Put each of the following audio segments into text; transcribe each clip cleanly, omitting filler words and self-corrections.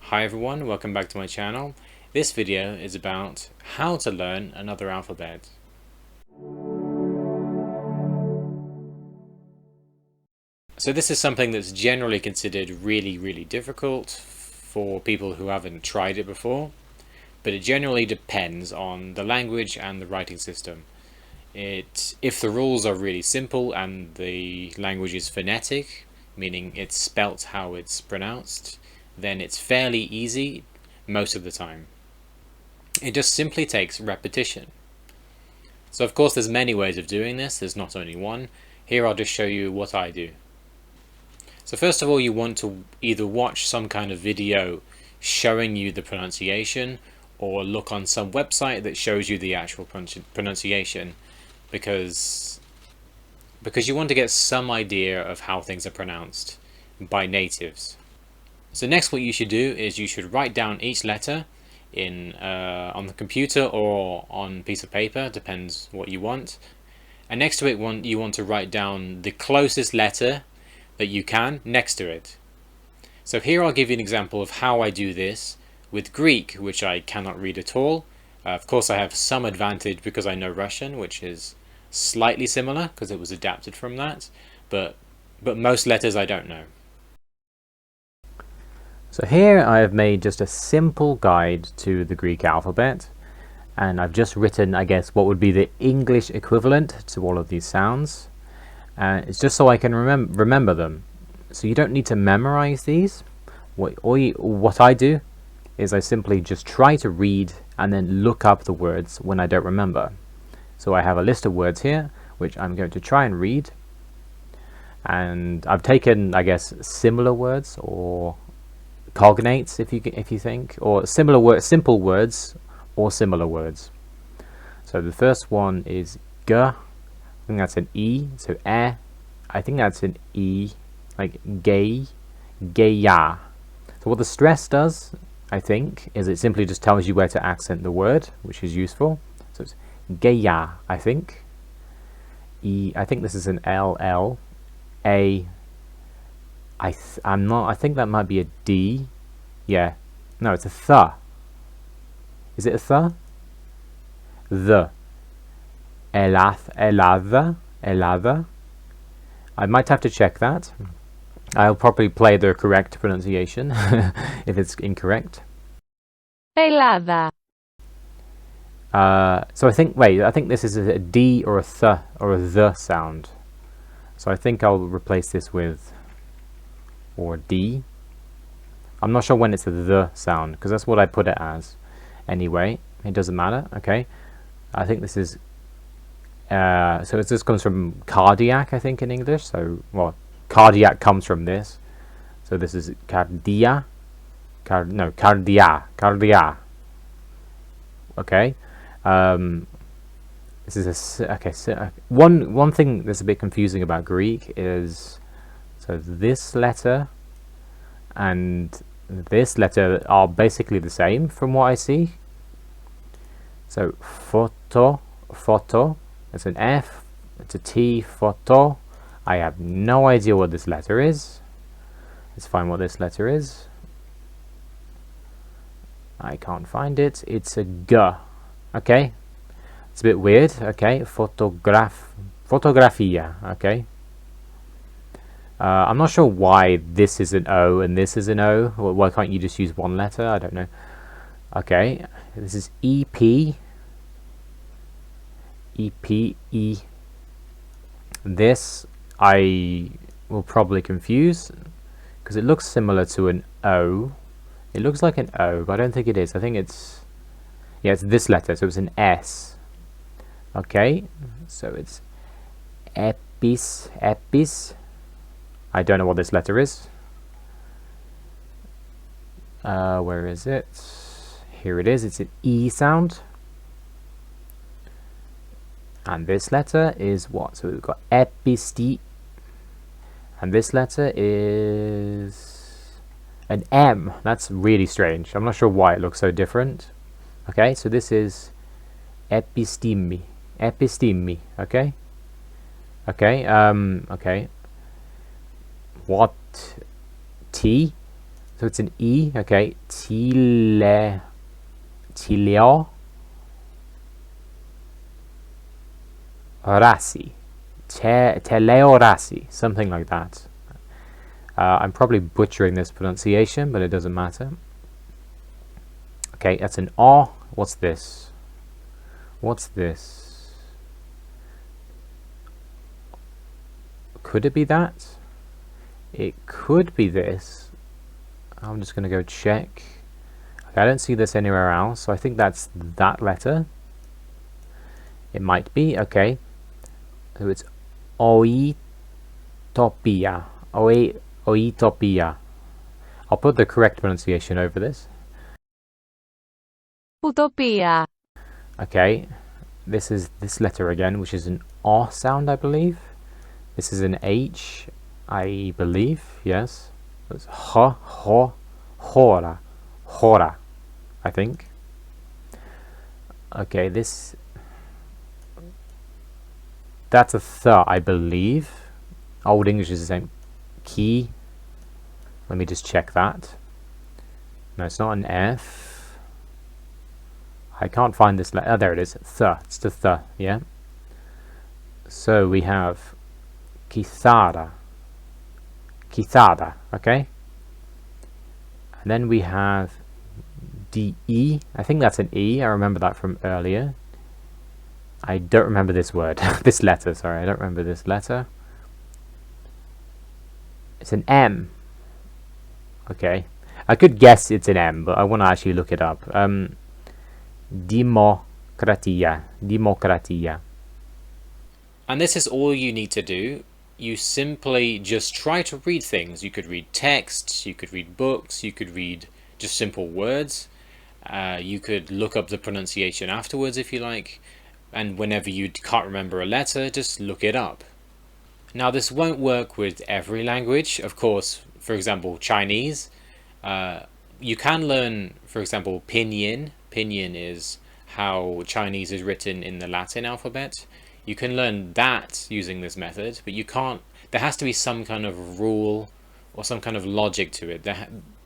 Hi everyone, welcome back to my channel. This video is about how to learn another alphabet. So this is something that's generally considered really difficult for people who haven't tried it before, but it generally depends on the language and the writing system. If the rules are really simple and the language is phonetic, meaning it's spelt how it's pronounced, then it's fairly easy most of the time. It just simply takes repetition. So of course there's many ways of doing this, there's not only one. Here I'll just show you what I do. So first of all, you want to either watch some kind of video showing you the pronunciation, or look on some website that shows you the actual pronunciation, because you want to get some idea of how things are pronounced by natives. So next, what you should do is you should write down each letter in on the computer or on a piece of paper, depends what you want. And next to it, you want to write down the closest letter that you can next to it. So here I'll give you an example of how I do this with Greek, which I cannot read at all. Of course I have some advantage because I know Russian, which is slightly similar because it was adapted from that, but most letters I don't know. So here I have made just a simple guide to the Greek alphabet, and I've just written, I guess, what would be the English equivalent to all of these sounds. It's just so I can remember them. So you don't need to memorize these. What I do is I simply just try to read and then look up the words when I don't remember. So I have a list of words here which I'm going to try and read, and I've taken, I guess, similar words or cognates, if you think, or similar words, simple words or similar words. So the first one is g. I think that's an e. So I think that's an e, like gay, gaya. So what the stress does, I think, is it simply just tells you where to accent the word, which is useful. So it's gaya, I think. E. I think this is an ll. A. I'm not. I think that might be a D. Yeah. No, it's a th. Is it a th? The. Elada. I might have to check that. I'll probably play the correct pronunciation if it's incorrect. Ελλάδα. So I think this is a D or a th or a the sound. So I think I'll replace this with or D. I'm not sure when it's a the sound because that's what I put it as. Anyway, it doesn't matter. Okay, I think this is so this comes from cardiac, I think, in English. So, well, cardiac comes from this. So this is cardia. Cardia. Okay. This is okay. So one thing that's a bit confusing about Greek is, so this letter and this letter are basically the same from what I see. So photo. It's an F, it's a T, photo. I have no idea what this letter is. Let's find what this letter is. I can't find it. It's a G. Okay. It's a bit weird. Okay. Fotografia. Okay. I'm not sure why this is an O and this is an O. Why can't you just use one letter? I don't know. Okay. This is EP. E. This I will probably confuse because it looks similar to an O. It looks like an O, but I don't think it is. I think it's, yeah, it's this letter, so it's an S. Okay, so it's epis. I don't know what this letter is. Where is it? Here it is. It's an E sound. And this letter is what? So we've got episti. And this letter is an M. That's really strange. I'm not sure why it looks so different. Okay, so this is epistimi. Okay. Okay. Okay. What? T. So it's an E, okay. Tileo. Rasi. Teleorasi. Something like that. I'm probably butchering this pronunciation, but it doesn't matter. Okay, that's an O. What's this? What's this? Could it be that? It could be this. I'm just going to go check. Okay, I don't see this anywhere else, so I think that's that letter. It might be, okay. So it's Oitopia. Oitopia. I'll put the correct pronunciation over this. Utopia. Okay, this is this letter again, which is an O sound, I believe. This is an H, I believe, yes. It's hora, I think. Okay, that's a th, I believe. Old English is the same. Key. Let me just check that. No, it's not an F. I can't find this letter. Oh, there it is. Th. It's the th, yeah. So we have Quizada, okay? And then we have DE. I think that's an E. I remember that from earlier. I don't remember this word. This letter, sorry. I don't remember this letter. It's an M. Okay. I could guess it's an M, but I want to actually look it up. Democratia. And this is all you need to do. You simply just try to read things. You could read texts, you could read books, you could read just simple words. You could look up the pronunciation afterwards if you like. And whenever you can't remember a letter, just look it up. Now this won't work with every language. Of course, for example, Chinese. You can learn, for example, Pinyin. Pinyin is how Chinese is written in the Latin alphabet. You can learn that using this method, but you can't. There has to be some kind of rule or some kind of logic to it,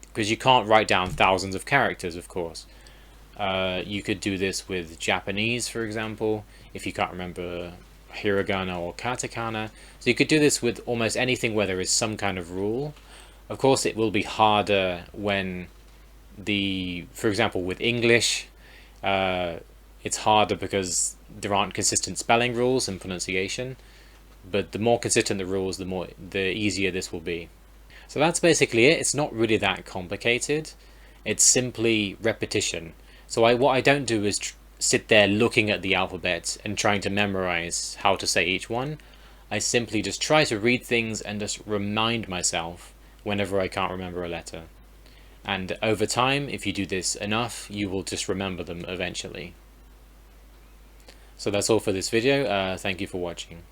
because you can't write down thousands of characters, of course. You could do this with Japanese, for example, if you can't remember hiragana or katakana. So you could do this with almost anything where there is some kind of rule. Of course, it will be harder when for example, with English, it's harder because there aren't consistent spelling rules and pronunciation. But the more consistent the rules, the easier this will be. So that's basically it. It's not really that complicated. It's simply repetition. So what I don't do is sit there looking at the alphabet and trying to memorize how to say each one. I simply just try to read things and just remind myself whenever I can't remember a letter. And over time, if you do this enough, you will just remember them eventually. So that's all for this video. Thank you for watching.